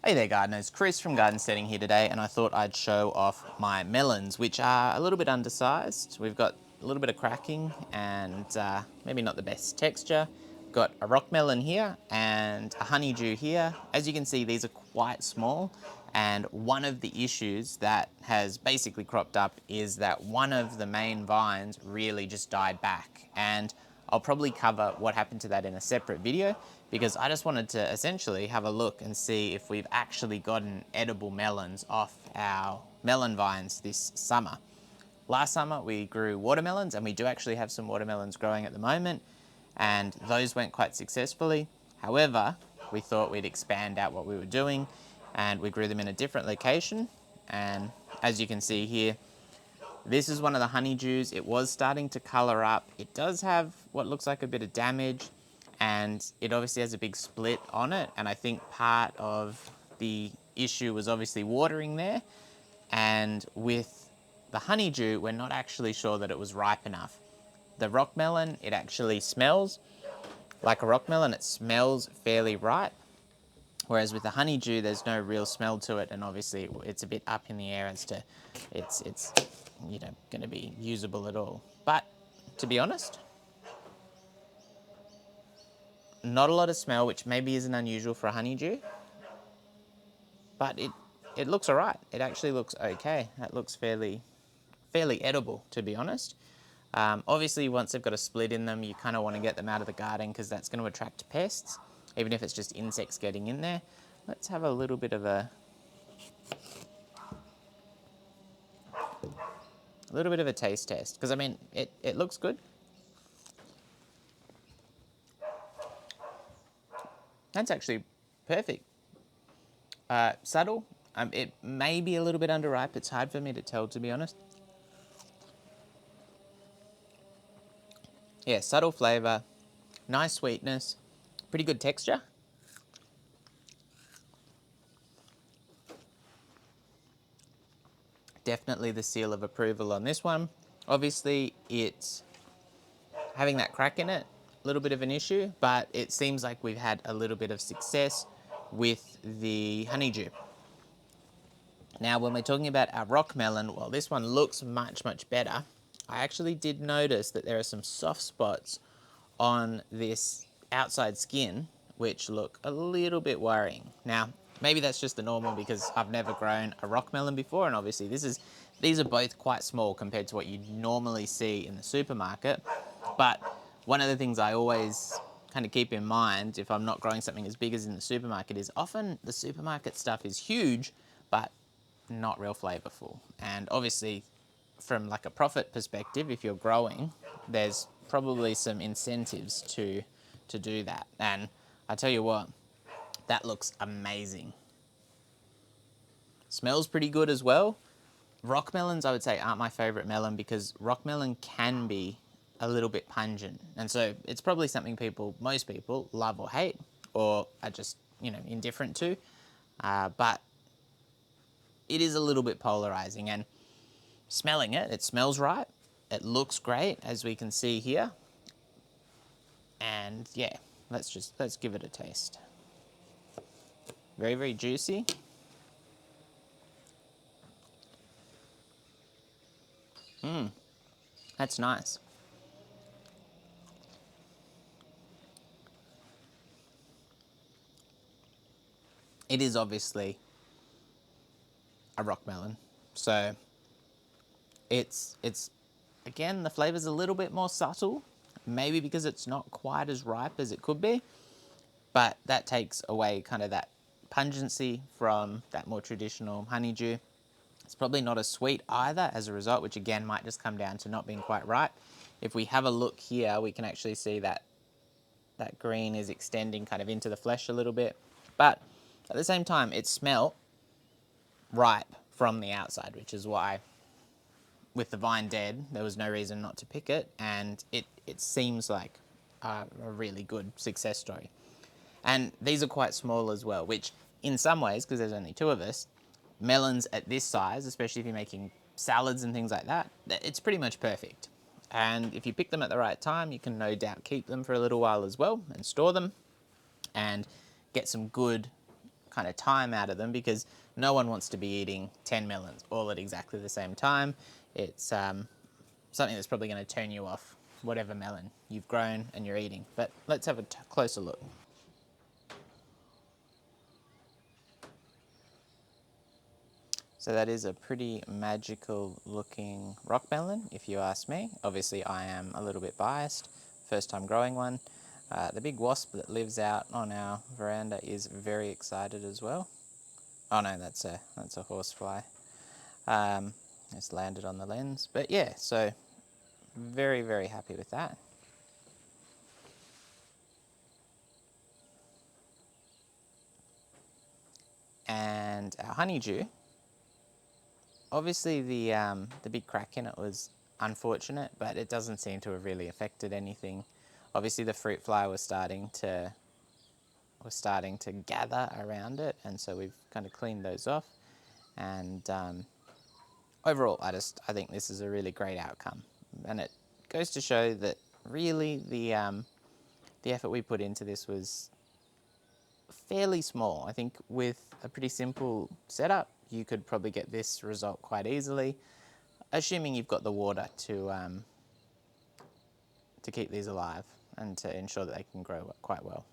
Hey there gardeners, Chris from Garden Steading here today, and I thought I'd show off my melons, which are a little bit undersized. We've got a little bit of cracking and maybe not the best texture. Got a rockmelon here and a honeydew here. As you can see, these are quite small, and one of the issues that has basically cropped up is that one of the main vines really just died back, and I'll probably cover what happened to that in a separate video, because I just wanted to essentially have a look and see if we've actually gotten edible melons off our melon vines this summer. Last summer we grew watermelons, and we do actually have some watermelons growing at the moment, and those went quite successfully. However, we thought we'd expand out what we were doing, and we grew them in a different location. And as you can see here, this is one of the honeydews. It was starting to colour up. It does have what looks like a bit of damage, and it obviously has a big split on it, and I think part of the issue was obviously watering there, and with the honeydew we're not actually sure that it was ripe enough. The rockmelon, it actually smells like a rockmelon. It smells fairly ripe, whereas with the honeydew there's no real smell to it, and obviously it's a bit up in the air as to it's going to be usable at all. But to be honest, not a lot of smell, which maybe isn't unusual for a honeydew, but it looks all right. It actually looks okay. That looks fairly edible, to be honest. Obviously, once they've got a split in them, you kind of want to get them out of the garden, because that's going to attract pests, even if it's just insects getting in there. Let's have a little bit of a taste test, because I mean, it looks good. That's actually perfect. Subtle. It may be a little bit underripe. It's hard for me to tell, to be honest. Yeah, subtle flavour, nice sweetness, pretty good texture. Definitely the seal of approval on this one. Obviously, it's having that crack in it, a little bit of an issue, but it seems like we've had a little bit of success with the honeydew. Now, when we're talking about our rockmelon, well, this one looks much better. I actually did notice that there are some soft spots on this outside skin which look a little bit worrying. Now, maybe that's just the normal, because I've never grown a rockmelon before, and obviously these are both quite small compared to what you normally see in the supermarket. But one of the things I always kind of keep in mind if I'm not growing something as big as in the supermarket is often the supermarket stuff is huge, but not real flavorful. And obviously, from like a profit perspective, if you're growing, there's probably some incentives to do that. And I tell you what, that looks amazing. Smells pretty good as well. Rockmelons, I would say, aren't my favourite melon, because rockmelon can be a little bit pungent, and so it's probably something most people love or hate, or are just indifferent to. But it is a little bit polarizing, and smelling it, it smells right. It looks great, as we can see here. And yeah, let's give it a taste. Very juicy. That's nice. It is obviously a rockmelon, so it's again, the flavor's a little bit more subtle, maybe because it's not quite as ripe as it could be, but that takes away kind of that pungency from that more traditional honeydew. It's probably not as sweet either as a result, which again might just come down to not being quite ripe. If we have a look here, we can actually see that that green is extending kind of into the flesh a little bit, but at the same time, it smelt ripe from the outside, which is why, with the vine dead, there was no reason not to pick it, and it seems like a really good success story. And these are quite small as well, which in some ways, because there's only two of us, melons at this size, especially if you're making salads and things like that, it's pretty much perfect. And if you pick them at the right time, you can no doubt keep them for a little while as well and store them and get some good kind of time out of them, because no one wants to be eating 10 melons all at exactly the same time. It's something that's probably going to turn you off whatever melon you've grown and you're eating. But let's have a closer look. So that is a pretty magical looking rock melon, if you ask me. Obviously I am a little bit biased, first time growing one. The big wasp that lives out on our veranda is very excited as well. Oh no, that's a horsefly. It's landed on the lens. But yeah, so very, very happy with that. And our honeydew, obviously the big crack in it was unfortunate, but it doesn't seem to have really affected anything. Obviously the fruit fly was starting to gather around it, and so we've kind of cleaned those off. And overall, I think this is a really great outcome, and it goes to show that really the effort we put into this was fairly small. I think with a pretty simple setup, you could probably get this result quite easily, assuming you've got the water to keep these alive and to ensure that they can grow quite well.